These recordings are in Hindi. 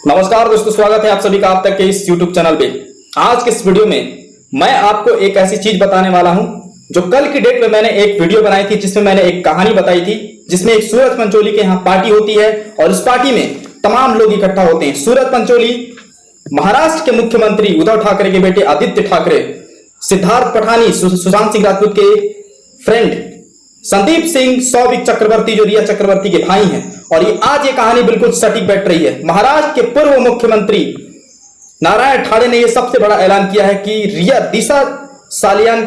नमस्कार दोस्तों, स्वागत है आप सभी का आप तक के इस YouTube चैनल पे। आज के इस वीडियो में मैं आपको एक ऐसी चीज बताने वाला हूं जो कल की डेट में मैंने एक वीडियो बनाई थी, जिसमें मैंने एक कहानी बताई थी, जिसमें एक सूरज पंचोली के यहाँ पार्टी होती है और उस पार्टी में तमाम लोग इकट्ठा होते हैं। सूरज पंचोली महाराष्ट्र के मुख्यमंत्री उद्धव ठाकरे के बेटे आदित्य ठाकरे, सिद्धार्थ पठानी सुशांत सिंह राजपूत के फ्रेंड, संदीप सिंह सौविक चक्रवर्ती जो रिया चक्रवर्ती के भाई हैं। और ये कहानी बिल्कुल सटीक बैठ रही है। महाराष्ट्र के पूर्व मुख्यमंत्री नारायण ठाणे ने यह सबसे बड़ा ऐलान किया है कि दिशा सालियान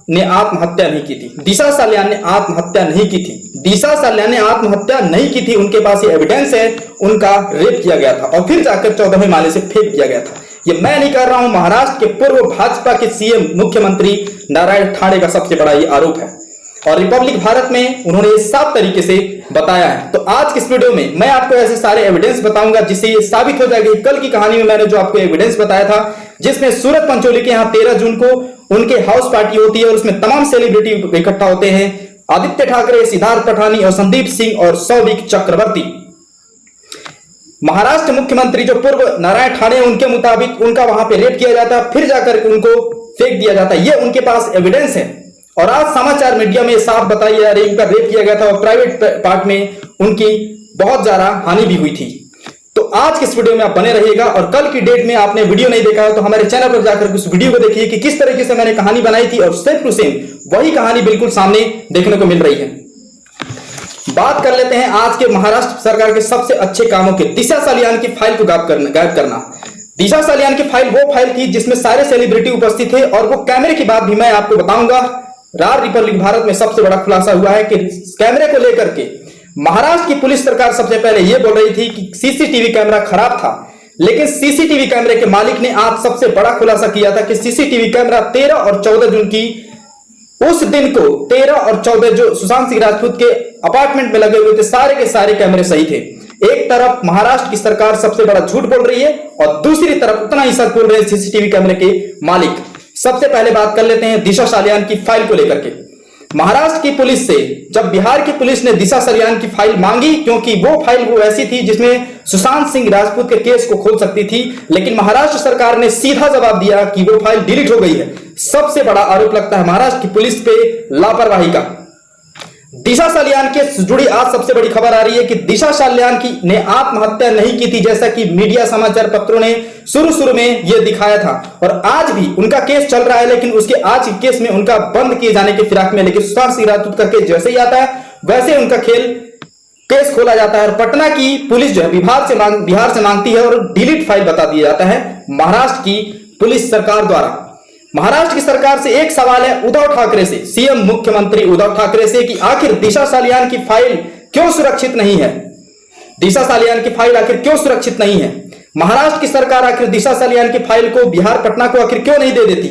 ने आत्महत्या नहीं की थी। दिशा सालियान ने आत्महत्या नहीं की थी। दिशा सालियान ने आत्महत्या नहीं की थी। उनके पास ये एविडेंस है, उनका रेप किया गया था और फिर जाकर 14वें माले से फेंक दिया गया था। ये मैं नहीं कर रहा हूं, महाराष्ट्र के पूर्व भाजपा के सीएम मुख्यमंत्री नारायण ठाणे का सबसे बड़ा ये आरोप है और रिपब्लिक भारत में उन्होंने ये साफ तरीके से बताया है। तो आज के इस वीडियो में मैं आपको ऐसे सारे एविडेंस बताऊंगा जिससे ये साबित हो जाएगा कि कल की कहानी में मैंने जो आपको एविडेंस बताया था, जिसमें सूरज पंचोली के यहाँ 13 जून को उनके हाउस पार्टी होती है और उसमें तमाम सेलिब्रिटी इकट्ठा होते हैं, आदित्य ठाकरे, सिद्धार्थ पठानी और संदीप सिंह और सौविक चक्रवर्ती। महाराष्ट्र मुख्यमंत्री जो पूर्व नारायण ठाणे, उनके मुताबिक उनका वहां पे रेप किया जाता है, फिर जाकर उनको फेंक दिया जाता है। ये उनके पास एविडेंस है और आज समाचार मीडिया में साफ बताई जा रही है उनका रेप किया गया था और प्राइवेट पार्ट में उनकी बहुत ज्यादा हानि भी हुई थी। तो आज के इस वीडियो में आप बने रहिएगा और कल की डेट में आपने वीडियो नहीं देखा है तो हमारे चैनल पर जाकर उस वीडियो को देखिए कि किस तरीके से मैंने कहानी बनाई थी और सेम टू सेम वही कहानी बिल्कुल सामने देखने को मिल रही है। बात कर लेते हैं आज के महाराष्ट्र सरकार के सबसे अच्छे कामों के। दिशा सालियान की फाइल को गायब करना। दिशा सालियान की फाइल वो फाइल थी जिसमें सारे सेलिब्रिटी उपस्थित थे और वो कैमरे की बात भी मैं आपको बताऊंगा। रिपब्लिक भारत में सबसे बड़ा खुलासा हुआ है कि कैमरे को लेकर के महाराष्ट्र की पुलिस सरकार सबसे पहले यह बोल रही थी कि सीसीटीवी कैमरा खराब था, लेकिन सीसीटीवी कैमरे के मालिक ने आज सबसे बड़ा खुलासा किया था कि सीसीटीवी कैमरा 13 और 14 जून की उस दिन को 13 और 14 जो सुशांत सिंह राजपूत के अपार्टमेंट में लगे हुए थे, सारे के सारे कैमरे सही थे। एक तरफ महाराष्ट्र की सरकार सबसे बड़ा झूठ बोल रही है और दूसरी तरफ उतना ही सच बोल रहे हैं सीसीटीवी कैमरे के मालिक। सबसे पहले बात कर लेते हैं दिशा सालियान की फाइल को लेकर के। महाराष्ट्र की पुलिस से जब बिहार की पुलिस ने दिशा सालियान की फाइल मांगी, क्योंकि वो फाइल वो ऐसी थी जिसमें सुशांत सिंह राजपूत के केस को खोल सकती थी, लेकिन महाराष्ट्र सरकार ने सीधा जवाब दिया कि वो फाइल डिलीट हो गई है। सबसे बड़ा आरोप लगता है महाराष्ट्र की पुलिस पे लापरवाही का। दिशा सालियान के जुड़ी आज सबसे बड़ी खबर आ रही है कि दिशा सालियान ने आत्महत्या नहीं की थी, जैसा कि मीडिया समाचार पत्रों ने शुरू में यह दिखाया था। और आज भी उनका केस चल रहा है, लेकिन उसके आज के केस में उनका बंद किए जाने के फिराक में, लेकिन सुशांत सिंह राजपूत का केस जैसे ही आता है वैसे उनका केस खोला जाता है और पटना की पुलिस जो है बिहार से मांगती है और डिलीट फाइल बता दिया जाता है महाराष्ट्र की पुलिस सरकार द्वारा। महाराष्ट्र की सरकार से एक सवाल है उद्धव ठाकरे से, सीएम मुख्यमंत्री उद्धव ठाकरे से, कि आखिर दिशा सालियान की फाइल क्यों सुरक्षित नहीं है। दिशा सालियान की फाइल आखिर क्यों सुरक्षित नहीं है। महाराष्ट्र की सरकार आखिर दिशा सालियान की फाइल को बिहार पटना को आखिर क्यों नहीं दे देती।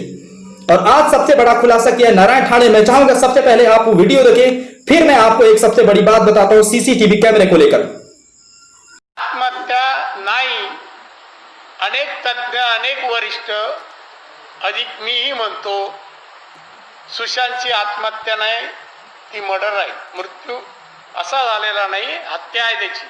और आज सबसे बड़ा खुलासा किया नारायण ठाणे। मैं चाहूंगा सबसे पहले आप वो वीडियो देखें, फिर मैं आपको एक सबसे बड़ी बात बताता हूं सीसीटीवी कैमरे को लेकर। आत्महत्या नाही, अनेक तज्ञ, अनेक वरिष्ठ, अधिक मीही म्हणतो सुशांतची आत्महत्या नाही, ती मर्डर आहे, मृत्यू असा झालेला नाही, हत्या आहे त्याची।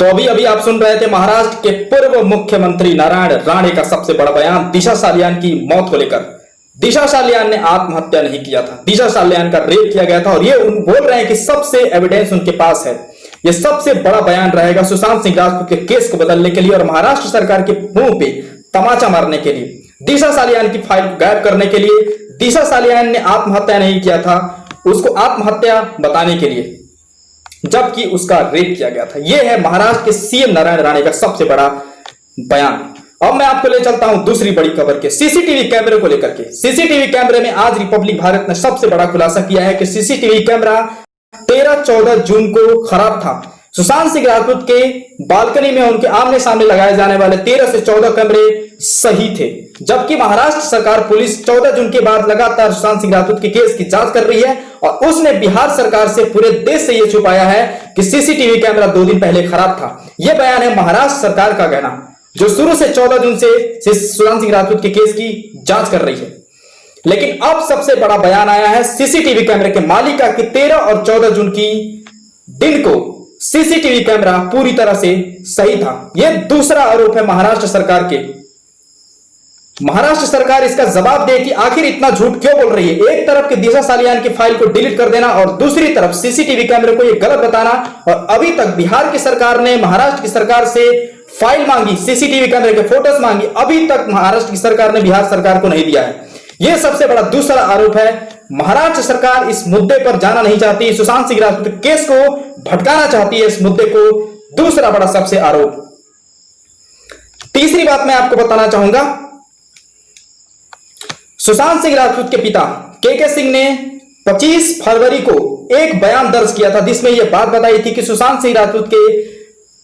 तो अभी अभी आप सुन रहे थे महाराष्ट्र के पूर्व मुख्यमंत्री नारायण राणे का सबसे बड़ा बयान दिशा सालियान की मौत को लेकर। दिशा सालियान ने आत्महत्या नहीं किया था, दिशा सालियान का रेप किया गया था और ये बोल रहे हैं कि सबसे एविडेंस उनके पास है। ये सबसे बड़ा बयान रहेगा सुशांत सिंह राजपूत के केस को बदलने के लिए और महाराष्ट्र सरकार के मुंह पे तमाचा मारने के लिए, दिशा सालियान की फाइल को गायब करने के लिए। दिशा सालियान ने आत्महत्या नहीं किया था, उसको आत्महत्या बताने के लिए, जबकि उसका रेप किया गया था। यह है महाराष्ट्र के सीएम नारायण राणे का सबसे बड़ा बयान। अब मैं आपको ले चलता हूं दूसरी बड़ी खबर के सीसीटीवी कैमरे को लेकर के। सीसीटीवी कैमरे में आज रिपब्लिक भारत ने सबसे बड़ा खुलासा किया है कि सीसीटीवी कैमरा 13-14 जून को खराब था। सुशांत सिंह राजपूत के बालकनी में उनके आमने सामने लगाए जाने वाले 13 से 14 कैमरे सही थे, जबकि महाराष्ट्र सरकार पुलिस 14 जून के बाद लगातार सुशांत सिंह राजपूत के केस की जांच कर रही है और उसने बिहार सरकार से पूरे देश से यह छुपाया है कि सीसीटीवी कैमरा 2 दिन पहले खराब था। यह बयान है महाराष्ट्र सरकार का कहना, जो शुरू से 14 जून से सुशांत सिंह राजपूत के केस की जांच कर रही है। लेकिन अब सबसे बड़ा बयान आया है सीसीटीवी कैमरे के मालिक का कि 13 और 14 जून की दिन को सीसीटीवी कैमरा पूरी तरह से सही था। यह दूसरा आरोप है महाराष्ट्र सरकार के। महाराष्ट्र सरकार इसका जवाब दे कि आखिर इतना झूठ क्यों बोल रही है। एक तरफ की दिशा सालियान की फाइल को डिलीट कर देना और दूसरी तरफ सीसीटीवी कैमरे को यह गलत बताना, और अभी तक बिहार की सरकार ने महाराष्ट्र की सरकार से फाइल मांगी, सीसीटीवी कैमरे के फोटोज मांगी, अभी तक महाराष्ट्र की सरकार ने बिहार सरकार को नहीं दिया है। यह सबसे बड़ा दूसरा आरोप है। महाराष्ट्र सरकार इस मुद्दे पर जाना नहीं चाहती, सुशांत सिंह राजपूत केस को भटकाना चाहती है इस मुद्दे को। दूसरा बड़ा सबसे आरोप। तीसरी बात मैं आपको बताना चाहूंगा, सुशांत सिंह राजपूत के पिता के सिंह ने 25 फरवरी को एक बयान दर्ज किया था जिसमें यह बात बताई थी कि सुशांत सिंह राजपूत के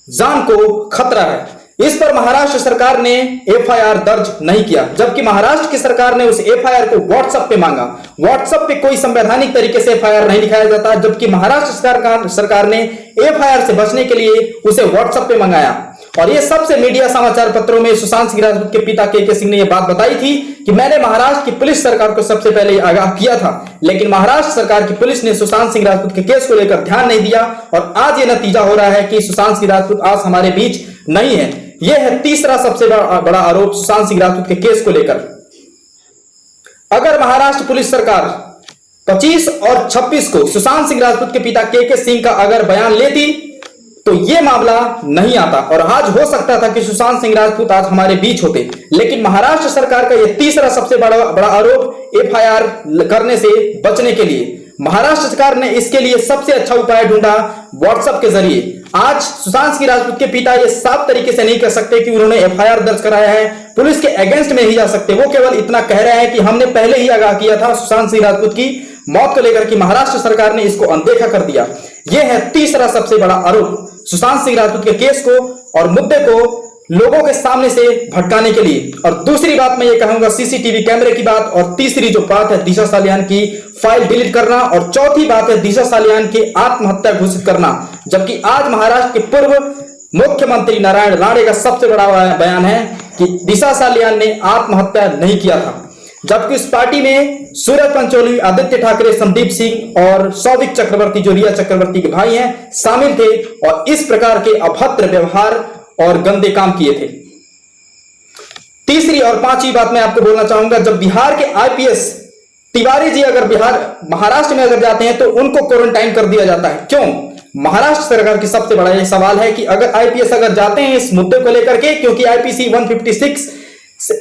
जान को खतरा है। इस पर महाराष्ट्र सरकार ने एफआईआर दर्ज नहीं किया, जबकि महाराष्ट्र की सरकार ने उस एफआईआर को व्हाट्सएप पे मांगा। व्हाट्सएप पे कोई संवैधानिक तरीके से एफआईआर नहीं दिखाया जाता, जबकि महाराष्ट्र सरकार ने एफआईआर से बचने के लिए उसे व्हाट्सएप पे मंगाया। और ये सबसे मीडिया समाचार पत्रों में सुशांत सिंह राजपूत के पिता के सिंह ने यह बात बताई थी कि मैंने महाराष्ट्र की पुलिस सरकार को सबसे पहले आगाह किया था, लेकिन महाराष्ट्र सरकार की पुलिस ने सुशांत सिंह राजपूत के केस को लेकर ध्यान नहीं दिया और आज ये नतीजा हो रहा है कि सुशांत सिंह राजपूत आज हमारे बीच नहीं है। यह है तीसरा सबसे बड़ा आरोप सुशांत सिंह राजपूत के केस को लेकर। अगर महाराष्ट्र पुलिस सरकार 25 और 26 को सुशांत सिंह राजपूत के पिता के सिंह का अगर बयान लेती तो यह मामला नहीं आता और आज हो सकता था कि सुशांत सिंह राजपूत आज हमारे बीच होते। लेकिन महाराष्ट्र सरकार का यह तीसरा सबसे बड़ा आरोप एफआईआर करने से बचने के लिए महाराष्ट्र सरकार ने इसके लिए सबसे अच्छा उपाय ढूंढा व्हाट्सएप के जरिए। आज सुशांत सिंह राजपूत के पिता ये साफ तरीके से नहीं कह सकते कि उन्होंने एफआईआर दर्ज कराया है, पुलिस के अगेंस्ट में ही जा सकते। वो केवल इतना कह रहे हैं कि हमने पहले ही आगाह किया था सुशांत सिंह राजपूत की मौत को लेकर कि महाराष्ट्र सरकार ने इसको अनदेखा कर दिया। यह है तीसरा सबसे बड़ा आरोप सुशांत सिंह राजपूत के केस को और मुद्दे को लोगों के सामने से भटकाने के लिए। और दूसरी बात मैं ये कहूंगा सीसीटीवी कैमरे की बात, और तीसरी जो बात है दिशा सालियान की फाइल डिलीट करना, और चौथी बात है दिशा सालियान की आत्महत्या घोषित करना। जबकि आज महाराष्ट्र के पूर्व मुख्यमंत्री नारायण राणे का सबसे बड़ा बयान है कि दिशा सालियान ने आत्महत्या नहीं किया था, जबकि इस पार्टी में सूरज पंचोली, आदित्य ठाकरे, संदीप सिंह और सौविक चक्रवर्ती जो रिया चक्रवर्ती के भाई हैं शामिल थे और इस प्रकार के अभद्र व्यवहार और गंदे काम किए थे। तीसरी और पांचवी बात मैं आपको बोलना चाहूंगा, जब बिहार के आईपीएस तिवारी जी अगर महाराष्ट्र में अगर जाते हैं तो उनको क्वारंटाइन कर दिया जाता है। क्यों? महाराष्ट्र सरकार की सबसे बड़ा यह सवाल है कि अगर आईपीएस अगर जाते हैं इस मुद्दे को लेकर के, क्योंकि आईपीसी 156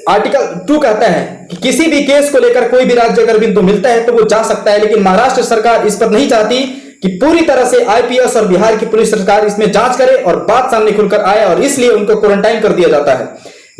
आर्टिकल 2 कहता है कि किसी भी केस को लेकर कोई भी राज्य अगर बिंदु मिलता है तो वो जा सकता है, लेकिन महाराष्ट्र सरकार इस पर नहीं चाहती कि पूरी तरह से आईपीएस और बिहार की पुलिस सरकार इसमें जांच करे और बात सामने खुलकर आए, और इसलिए उनको क्वारंटाइन कर दिया जाता है।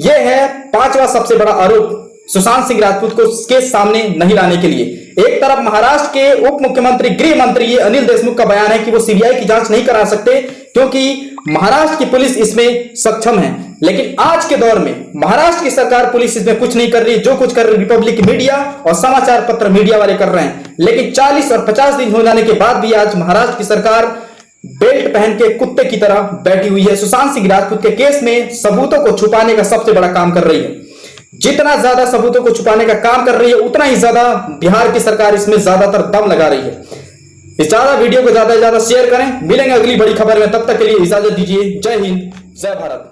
यह है पांचवा सबसे बड़ा आरोप सुशांत सिंह राजपूत को केस सामने नहीं लाने के लिए। एक तरफ महाराष्ट्र के उप मुख्यमंत्री गृह मंत्री अनिल देशमुख का बयान है कि वो सीबीआई की जांच नहीं करा सकते क्योंकि महाराष्ट्र की पुलिस इसमें सक्षम है, लेकिन आज के दौर में महाराष्ट्र की सरकार पुलिस इसमें कुछ नहीं कर रही। जो कुछ कर रही रिपब्लिक मीडिया और समाचार पत्र मीडिया वाले कर रहे हैं। लेकिन 40 और 50 दिन हो जाने के बाद भी आज महाराष्ट्र की सरकार बेल्ट पहन के कुत्ते की तरह बैठी हुई है। सुशांत सिंह राजपूत के केस में सबूतों को छुपाने का सबसे बड़ा काम कर रही है। जितना ज्यादा सबूतों को छुपाने का काम कर रही है उतना ही ज्यादा बिहार की सरकार इसमें ज्यादातर दम लगा रही है। इस ज्यादा वीडियो को ज्यादा से ज्यादा शेयर करें। मिलेंगे अगली बड़ी खबर में, तब तक के लिए इजाजत दीजिए। जय हिंद, जय भारत।